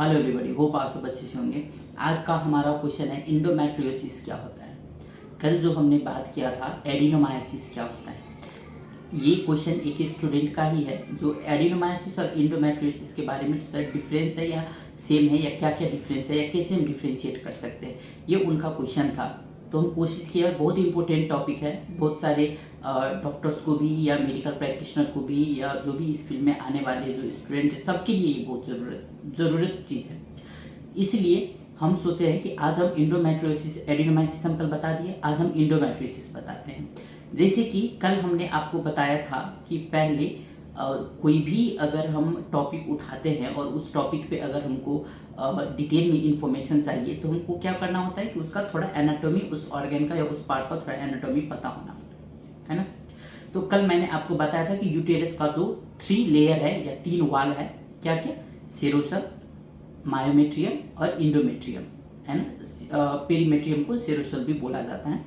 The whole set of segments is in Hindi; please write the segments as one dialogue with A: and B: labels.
A: हेलो एवरीबॉडी, होप आप सब अच्छे से होंगे। आज का हमारा क्वेश्चन है एंडोमेट्रियोसिस क्या होता है। कल जो हमने बात किया था एडिनोमायोसिस क्या होता है, ये क्वेश्चन एक स्टूडेंट का ही है जो एडिनोमायोसिस और एंडोमेट्रियोसिस के बारे में सर डिफरेंस है या सेम है या क्या क्या डिफरेंस है या कैसे हम डिफ्रेंशिएट कर सकते हैं, ये उनका क्वेश्चन था। तो हम कोशिश किया, बहुत इंपॉर्टेंट टॉपिक है, बहुत सारे डॉक्टर्स को भी या मेडिकल प्रैक्टिशनर को भी या जो भी इस फील्ड में आने वाले जो स्टूडेंट हैं सबके लिए ये बहुत ज़रूरत चीज़ है। इसलिए हम सोचे हैं कि आज हम एंडोमेट्रियोसिस एडिनोमायोसिस हम कल बता दिए, आज हम एंडोमेट्रियोसिस बताते हैं। जैसे कि कल हमने आपको बताया था कि पहले कोई भी अगर हम टॉपिक उठाते हैं और उस टॉपिक पे अगर हमको डिटेल में इंफॉर्मेशन चाहिए तो हमको क्या करना होता है कि उसका थोड़ा एनाटॉमी, उस ऑर्गन का या उस पार्ट का थोड़ा एनाटॉमी पता होना होता है ना। तो कल मैंने आपको बताया था कि यूटेरस का जो 3 लेयर है या 3 वाल है, क्या क्या, सेरोसल, मायोमेट्रियम और इंडोमेट्रियम, है ना। पेरीमेट्रियम को सेरोसल भी बोला जाता है।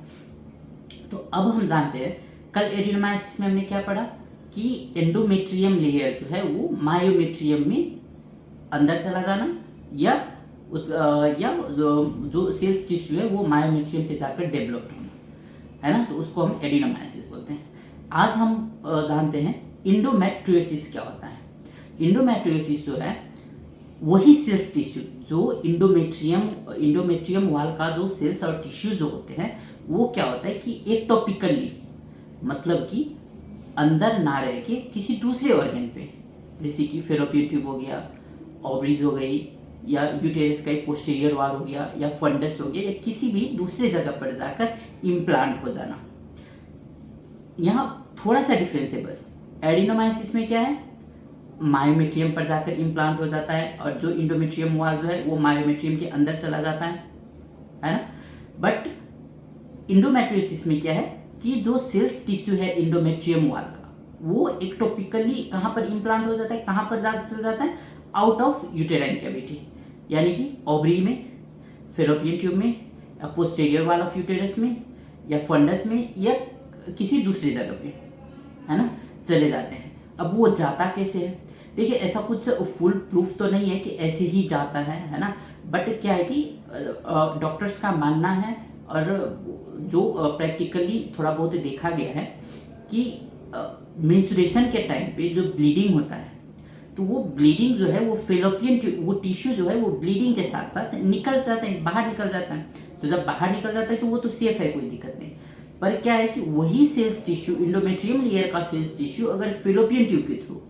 A: तो अब हम जानते हैं, कल एडिनोमायोसिस में हमने क्या पढ़ा कि एंडोमेट्रियम लेयर जो है वो मायोमेट्रियम में अंदर चला जाना या जो सेल्स टिश्यू है वो मायोमेट्रियम पे जाकर डेवलप्ड होना, है ना। तो उसको हम एडिनोमायोसिस बोलते हैं। आज हम जानते हैं इंडोमेट्रियोसिस क्या होता है। इंडोमेट्रियोसिस जो है वही सेल्स टिश्यू जो इंडोमेट्रियम वाल का जो सेल्स और टिश्यू जो होते हैं वो क्या होता है कि एक्टोपिकली, मतलब कि अंदर ना रह के किसी दूसरे ऑर्गन पे, जैसे कि फेलोपियन ट्यूब हो गया, ओवरीज हो गई, या यूटेरस का एक पोस्टीरियर वाल हो गया, या फंडस हो गया, या किसी भी दूसरे जगह पर जाकर इम्प्लांट हो जाना। यहाँ थोड़ा सा डिफरेंस है बस। एडिनोमायोसिस में क्या है, मायोमेट्रियम पर जाकर इम्प्लांट हो जाता है और जो इंडोमेट्रियम वाल जो है वो मायोमेट्रियम के अंदर चला जाता है ना। बट इंडोमेट्रियोसिस में क्या है कि जो सेल्स टिश्यू है इंडोमेट्रियम वाल का वो एक्टोपिकली कहाँ पर इम्प्लांट हो जाता है, कहाँ पर चल जाता है, आउट ऑफ यूटेराइन कैविटी, यानी कि ओवरी में, फेलोपियन ट्यूब में, या पोस्टीरियर वाल ऑफ यूटेरस में, या फंडस में, या किसी दूसरी जगह पे, है ना, चले जाते हैं। अब वो जाता कैसे है, देखिए ऐसा कुछ फुल प्रूफ तो नहीं है कि ऐसे ही जाता है ना। बट क्या है कि डॉक्टर्स का मानना है और जो प्रैक्टिकली थोड़ा बहुत देखा गया है कि मेंस्ट्रुएशन के टाइम पे जो ब्लीडिंग होता है तो वो ब्लीडिंग जो है वो फेलोपियन वो टिश्यू जो है वो ब्लीडिंग के साथ साथ निकल जाता है, बाहर निकल जाता है। तो जब बाहर निकल जाता है तो वो तो सेफ है, कोई दिक्कत नहीं। पर क्या है कि वही सेल्स टिश्यू, इंडोमेट्रियम लेयर का सेल्स टिश्यू अगर फेलोपियन ट्यूब के थ्रू,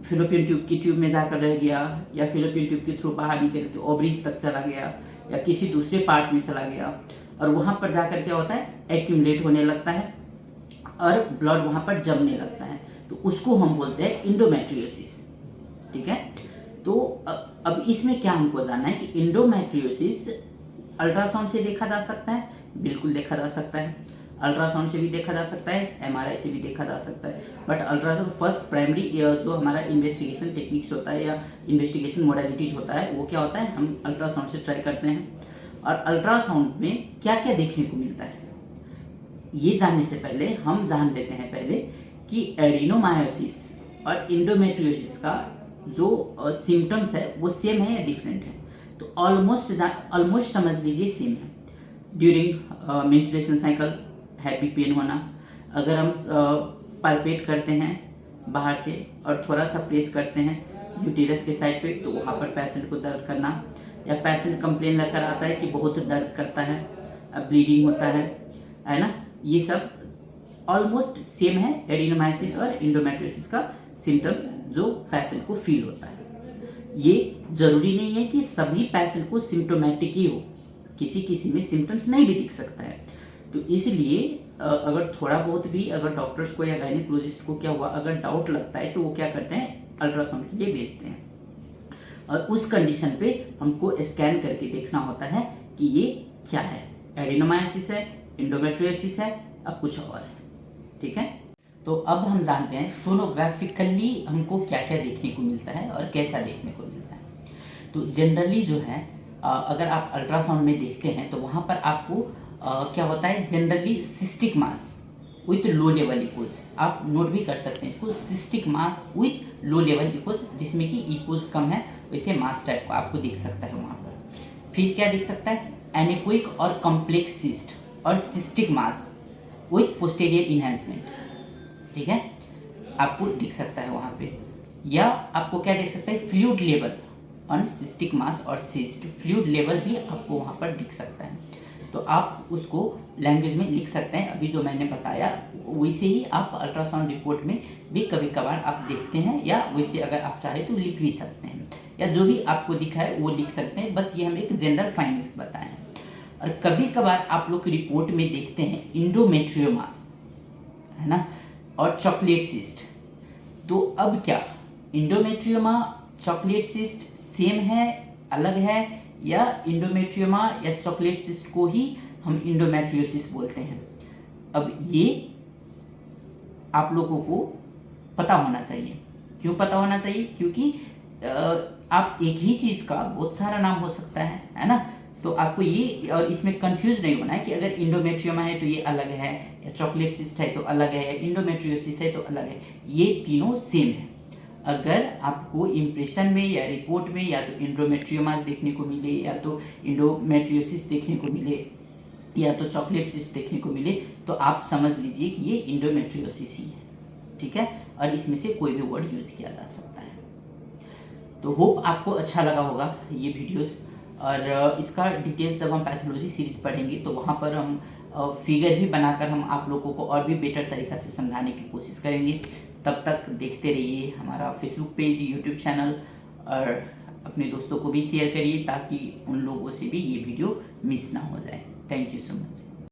A: फेलोपियन ट्यूब की ट्यूब में जाकर रह गया या फेलोपियन ट्यूब के थ्रू बाहर निकल के ओवरीज तक चला गया या किसी दूसरे पार्ट में चला गया और वहाँ पर जाकर क्या होता है, एक्यूमुलेट होने लगता है और ब्लड वहाँ पर जमने लगता है, तो उसको हम बोलते हैं इंडोमेट्रियोसिस। ठीक है। तो अब इसमें क्या हमको जानना है कि इंडोमेट्रियोसिस अल्ट्रासाउंड से देखा जा सकता है, बिल्कुल देखा जा सकता है। अल्ट्रासाउंड से भी देखा जा सकता है, एमआरआई से भी देखा जा सकता है। बट अल्ट्रासाउंड फर्स्ट प्राइमरी जो हमारा इन्वेस्टिगेशन टेक्निक्स होता है या इन्वेस्टिगेशन मोडालिटीज होता है वो क्या होता है, हम अल्ट्रासाउंड से ट्राई करते हैं। और अल्ट्रासाउंड में क्या क्या देखने को मिलता है ये जानने से पहले हम जान लेते हैं पहले कि एडिनोमायोसिस और इंडोमेट्रियोसिस का जो सिम्टम्स है वो सेम है या डिफरेंट है। तो ऑलमोस्ट समझ लीजिए सेम है। During menstruation cycle heavy pain होना, अगर हम पाल्पेट करते हैं बाहर से और थोड़ा सा प्रेस करते हैं यूटेरस के साइड पे तो वहाँ पर पेशेंट को दर्द करना, या पेशेंट कंप्लेन लेकर आता है कि बहुत दर्द करता है, ब्लीडिंग होता है ना। ये सब ऑलमोस्ट सेम है एडिनोमायोसिस और इंडोमेट्रियोसिस का सिम्टम्स जो पेशेंट को फील होता है। ये जरूरी नहीं है कि सभी पेशेंट को सिम्टोमेटिक ही हो, किसी किसी में सिम्टम्स नहीं भी दिख सकता है। तो इसलिए अगर थोड़ा बहुत भी अगर डॉक्टर्स को या गायनेकोलॉजिस्ट को क्या हुआ अगर डाउट लगता है तो वो क्या करते हैं, अल्ट्रासाउंड के लिए भेजते हैं और उस कंडीशन पे हमको स्कैन करके देखना होता है कि ये क्या है, एडिनोमायोसिस है, इंडोमेट्रियोसिस है, अब कुछ और है। ठीक है। तो अब हम जानते हैं सोनोग्राफिकली हमको क्या क्या देखने को मिलता है और कैसा देखने को मिलता है। तो जनरली जो है अगर आप अल्ट्रासाउंड में देखते हैं तो वहाँ पर आपको क्या होता है, generally cystic mass with low level echoes, आप नोट भी कर सकते हैं इसको, cystic mass with low level echoes, जिसमें कि इकोज कम है वैसे मास टाइप का आपको दिख सकता है वहाँ पर। फिर क्या दिख सकता है, एनेकोइक और कॉम्प्लेक्स सिस्ट और cystic mass with posterior enhancement, ठीक है, आपको दिख सकता है वहाँ पे। या आपको क्या दिख सकता है, फ्लूइड लेवल ऑन सिस्टिक मास और सिस्ट, फ्लूइड लेवल भी आपको वहाँ पर दिख सकता है। तो आप उसको लैंग्वेज में लिख सकते हैं, अभी जो मैंने बताया वैसे ही आप अल्ट्रासाउंड रिपोर्ट में भी कभी कभार आप देखते हैं, या वैसे अगर आप चाहे तो लिख भी सकते हैं, या जो भी आपको दिखा है वो लिख सकते हैं। बस ये हम एक जनरल फाइंडिंग्स बताए हैं। और कभी कभार आप लोग रिपोर्ट में देखते हैं इंडोमेट्रियोमास, है ना, और चॉकलेट सिस्ट। तो अब क्या इंडोमेट्रियोमा चॉकलेट सिस्ट सेम है, अलग है, या इंडोमेट्रियोमा या चॉकलेट सिस्ट को ही हम इंडोमेट्रियोसिस बोलते हैं? अब ये आप लोगों को पता होना चाहिए। क्यों पता होना चाहिए? क्योंकि आप एक ही चीज़ का बहुत सारा नाम हो सकता है ना। तो आपको ये और इसमें कंफ्यूज नहीं होना है कि अगर इंडोमेट्रियोमा है तो ये अलग है, या चॉकलेट सिस्ट है तो अलग है, या इंडोमेट्रियोसिस है तो अलग है। ये तीनों सेम है। अगर आपको इम्प्रेशन में या रिपोर्ट में या तो इंडोमेट्रियोमास देखने को मिले, या तो इंडोमेट्रियोसिस देखने को मिले, या तो चॉकलेट सिस्ट देखने को मिले, तो आप समझ लीजिए कि ये इंडोमेट्रियोसिस ही है, ठीक है। और इसमें से कोई भी वर्ड यूज किया जा सकता है। तो होप आपको अच्छा लगा होगा ये वीडियोस। और इसका डिटेल्स जब हम पैथोलॉजी सीरीज पढ़ेंगे तो वहाँ पर हम फिगर भी बनाकर हम आप लोगों को और भी बेटर तरीक़ा से समझाने की कोशिश करेंगे। तब तक देखते रहिए हमारा फेसबुक पेज, यूट्यूब चैनल, और अपने दोस्तों को भी शेयर करिए ताकि उन लोगों से भी ये वीडियो मिस ना हो जाए। Thank you so much.